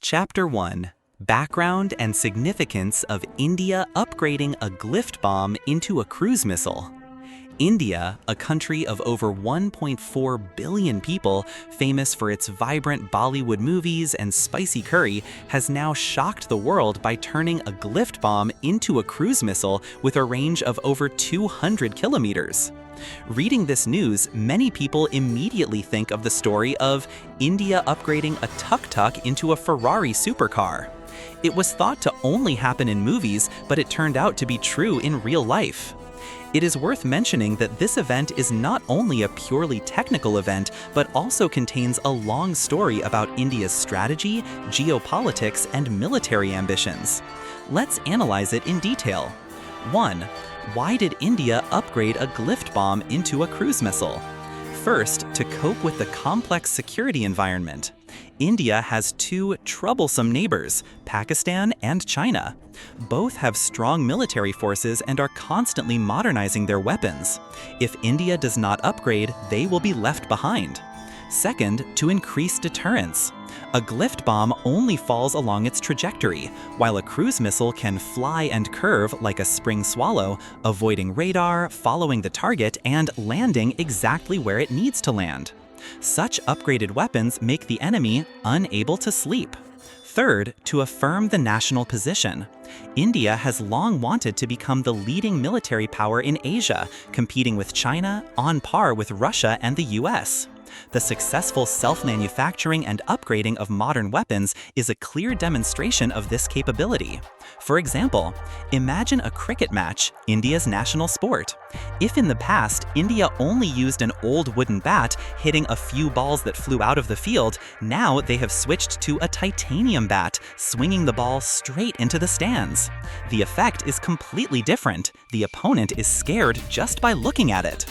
Chapter 1: Background and Significance of India Upgrading a Glyph Bomb into a Cruise Missile. India, a country of over 1.4 billion people, famous for its vibrant Bollywood movies and spicy curry, has now shocked the world by turning a glyph bomb into a cruise missile with a range of over 200 kilometers. Reading this news, many people immediately think of the story of India upgrading a tuk-tuk into a Ferrari supercar. It was thought to only happen in movies, but it turned out to be true in real life. It is worth mentioning that this event is not only a purely technical event, but also contains a long story about India's strategy, geopolitics, and military ambitions. Let's analyze it in detail. 1. Why did India upgrade a glyph bomb into a cruise missile? First, to cope with the complex security environment. India has two troublesome neighbors, Pakistan and China. Both have strong military forces and are constantly modernizing their weapons. If India does not upgrade, they will be left behind. Second, to increase deterrence. A glyph bomb only falls along its trajectory, while a cruise missile can fly and curve like a spring swallow, avoiding radar, following the target, and landing exactly where it needs to land. Such upgraded weapons make the enemy unable to sleep. Third, to affirm the national position. India has long wanted to become the leading military power in Asia, competing with China on par with Russia and the US. The successful self-manufacturing and upgrading of modern weapons is a clear demonstration of this capability. For example, imagine a cricket match, India's national sport. If in the past, India only used an old wooden bat hitting a few balls that flew out of the field, now they have switched to a titanium bat, swinging the ball straight into the stands. The effect is completely different. The opponent is scared just by looking at it.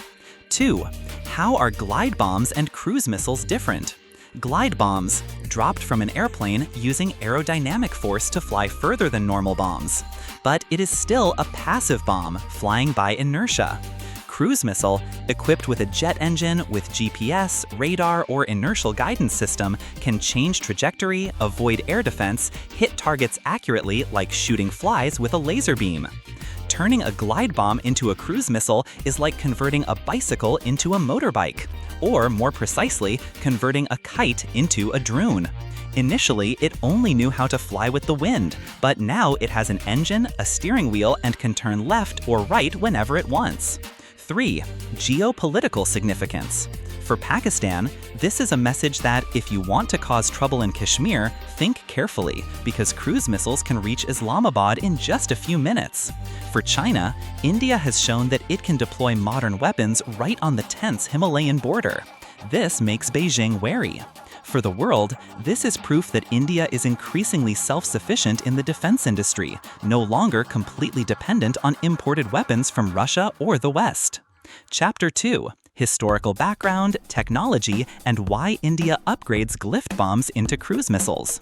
2. How are glide bombs and cruise missiles different? Glide bombs, dropped from an airplane using aerodynamic force to fly further than normal bombs. But it is still a passive bomb, flying by inertia. Cruise missile, equipped with a jet engine with GPS, radar, or inertial guidance system, can change trajectory, avoid air defense, hit targets accurately like shooting flies with a laser beam. Turning a glide bomb into a cruise missile is like converting a bicycle into a motorbike, or more precisely, converting a kite into a drone. Initially, it only knew how to fly with the wind, but now it has an engine, a steering wheel, and can turn left or right whenever it wants. 3. Geopolitical significance. For Pakistan, this is a message that if you want to cause trouble in Kashmir, think carefully, because cruise missiles can reach Islamabad in just a few minutes. For China, India has shown that it can deploy modern weapons right on the tense Himalayan border. This makes Beijing wary. For the world, this is proof that India is increasingly self-sufficient in the defense industry, no longer completely dependent on imported weapons from Russia or the West. Chapter 2: Historical background, technology, and why India upgrades glyph bombs into cruise missiles.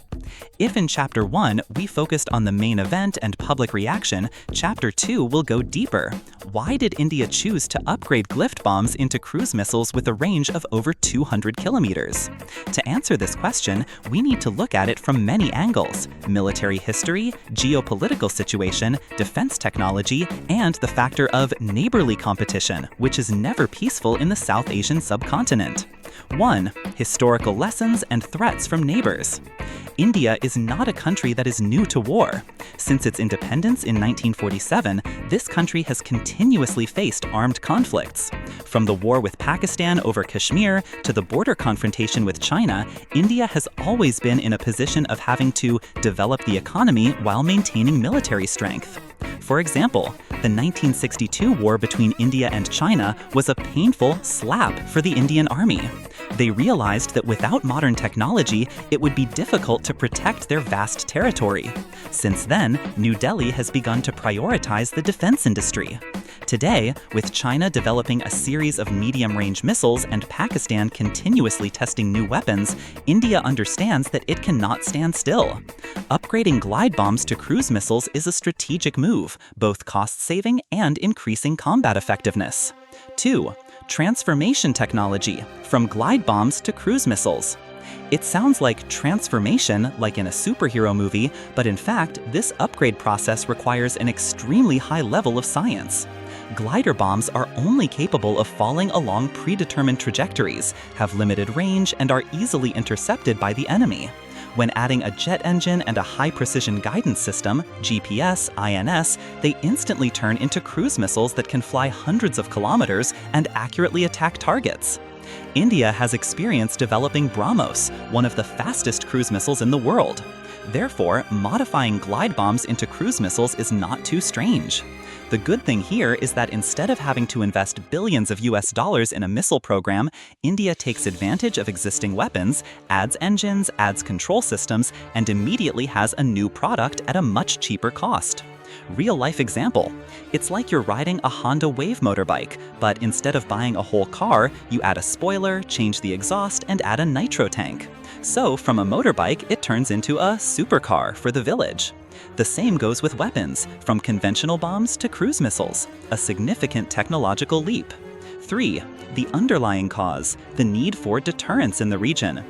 If in Chapter 1 we focused on the main event and public reaction, Chapter 2 will go deeper. Why did India choose to upgrade glyph bombs into cruise missiles with a range of over 200 kilometers? To answer this question, we need to look at it from many angles: military history, geopolitical situation, defense technology, and the factor of neighborly competition, which is never peaceful in the South Asian subcontinent. 1. Historical lessons and threats from neighbors. India is not a country that is new to war. Since its independence in 1947, this country has continuously faced armed conflicts. From the war with Pakistan over Kashmir to the border confrontation with China, India has always been in a position of having to develop the economy while maintaining military strength. For example, the 1962 war between India and China was a painful slap for the Indian Army. They realized that without modern technology, it would be difficult to protect their vast territory. Since then, New Delhi has begun to prioritize the defense industry. Today, with China developing a series of medium-range missiles and Pakistan continuously testing new weapons, India understands that it cannot stand still. Upgrading glide bombs to cruise missiles is a strategic move, both cost-saving and increasing combat effectiveness. 2. Transformation technology, from glide bombs to cruise missiles. It sounds like transformation, like in a superhero movie, but in fact, this upgrade process requires an extremely high level of science. Glider bombs are only capable of falling along predetermined trajectories, have limited range, and are easily intercepted by the enemy. When adding a jet engine and a high-precision guidance system, GPS, INS, they instantly turn into cruise missiles that can fly hundreds of kilometers and accurately attack targets. India has experience developing BrahMos, one of the fastest cruise missiles in the world. Therefore, modifying glide bombs into cruise missiles is not too strange. The good thing here is that instead of having to invest billions of US dollars in a missile program, India takes advantage of existing weapons, adds engines, adds control systems, and immediately has a new product at a much cheaper cost. Real-life example. It's like you're riding a Honda Wave motorbike, but instead of buying a whole car, you add a spoiler, change the exhaust, and add a nitro tank. So from a motorbike, it turns into a supercar for the village. The same goes with weapons, from conventional bombs to cruise missiles, a significant technological leap. 3. The underlying cause, the need for deterrence in the region.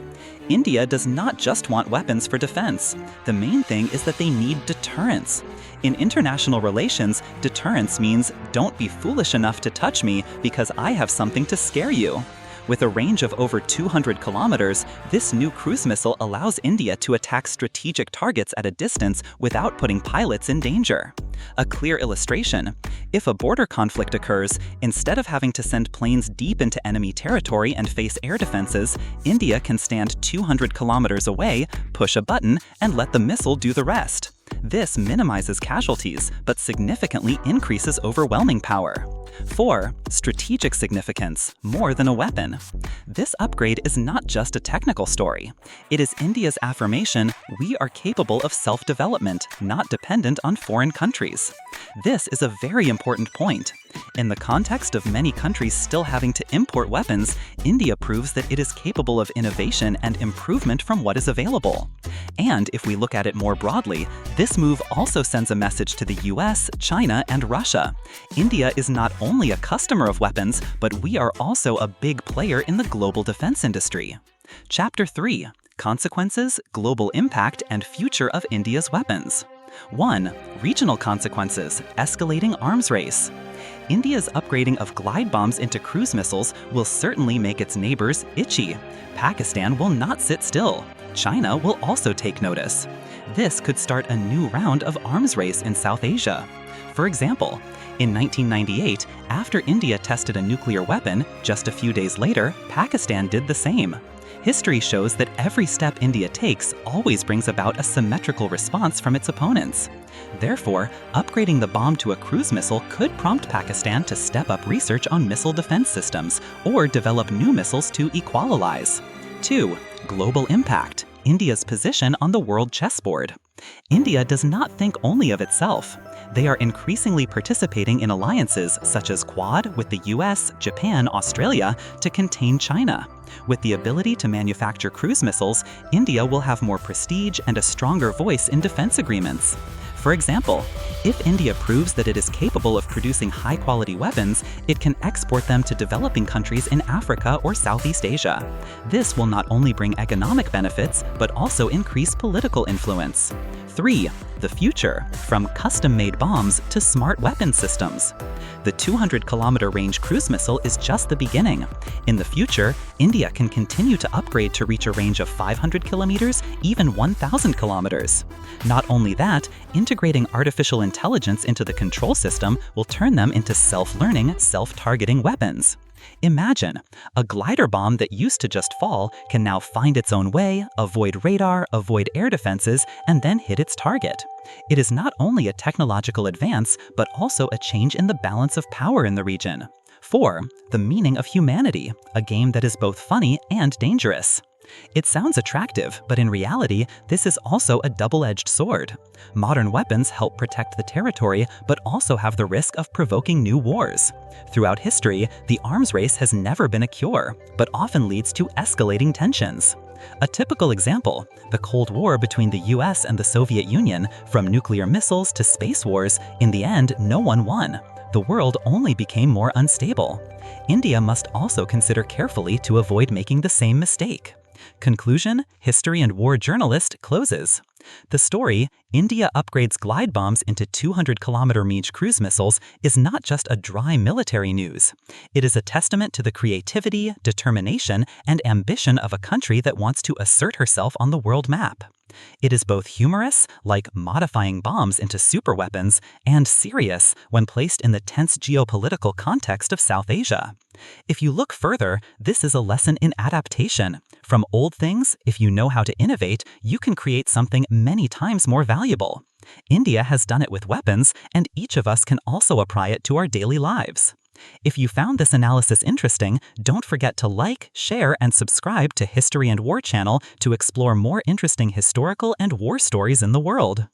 India does not just want weapons for defense. The main thing is that they need deterrence. In international relations, deterrence means don't be foolish enough to touch me because I have something to scare you. With a range of over 200 kilometers, this new cruise missile allows India to attack strategic targets at a distance without putting pilots in danger. A clear illustration: if a border conflict occurs, instead of having to send planes deep into enemy territory and face air defenses, India can stand 200 kilometers away, push a button, and let the missile do the rest. This minimizes casualties, but significantly increases overwhelming power. 4. Strategic significance, more than a weapon. This upgrade is not just a technical story. It is India's affirmation we are capable of self-development, not dependent on foreign countries. This is a very important point. In the context of many countries still having to import weapons, India proves that it is capable of innovation and improvement from what is available. And if we look at it more broadly, this move also sends a message to the US, China, and Russia. India is not only a customer of weapons, but we are also a big player in the global defense industry. Chapter 3: Consequences, Global Impact, and Future of India's Weapons. 1. Regional consequences, escalating arms race. India's upgrading of glide bombs into cruise missiles will certainly make its neighbors itchy. Pakistan will not sit still. China will also take notice. This could start a new round of arms race in South Asia. For example, in 1998, after India tested a nuclear weapon, just a few days later, Pakistan did the same. History shows that every step India takes always brings about a symmetrical response from its opponents. Therefore, upgrading the bomb to a cruise missile could prompt Pakistan to step up research on missile defense systems or develop new missiles to equalize. 2. Global impact, India's position on the world chessboard. India does not think only of itself. They are increasingly participating in alliances such as Quad with the US, Japan, Australia to contain China. With the ability to manufacture cruise missiles, India will have more prestige and a stronger voice in defense agreements. For example, if India proves that it is capable of producing high-quality weapons, it can export them to developing countries in Africa or Southeast Asia. This will not only bring economic benefits, but also increase political influence. 3. The future, from custom-made bombs to smart weapon systems. The 200-kilometer range cruise missile is just the beginning. In the future, India can continue to upgrade to reach a range of 500 kilometers, even 1,000 kilometers. Not only that, integrating artificial intelligence into the control system will turn them into self-learning, self-targeting weapons. Imagine, a glider bomb that used to just fall can now find its own way, avoid radar, avoid air defenses, and then hit its target. It is not only a technological advance, but also a change in the balance of power in the region. 4. The meaning of humanity, a game that is both funny and dangerous. It sounds attractive, but in reality, this is also a double-edged sword. Modern weapons help protect the territory, but also have the risk of provoking new wars. Throughout history, the arms race has never been a cure, but often leads to escalating tensions. A typical example, the Cold War between the US and the Soviet Union, from nuclear missiles to space wars, in the end, no one won. The world only became more unstable. India must also consider carefully to avoid making the same mistake. Conclusion, History and War journalist closes. The story, India upgrades glide bombs into 200-kilometer range cruise missiles, is not just a dry military news. It is a testament to the creativity, determination, and ambition of a country that wants to assert herself on the world map. It is both humorous, like modifying bombs into superweapons, and serious when placed in the tense geopolitical context of South Asia. If you look further, this is a lesson in adaptation. From old things, if you know how to innovate, you can create something many times more valuable. India has done it with weapons, and each of us can also apply it to our daily lives. If you found this analysis interesting, don't forget to like, share, and subscribe to History and War channel to explore more interesting historical and war stories in the world.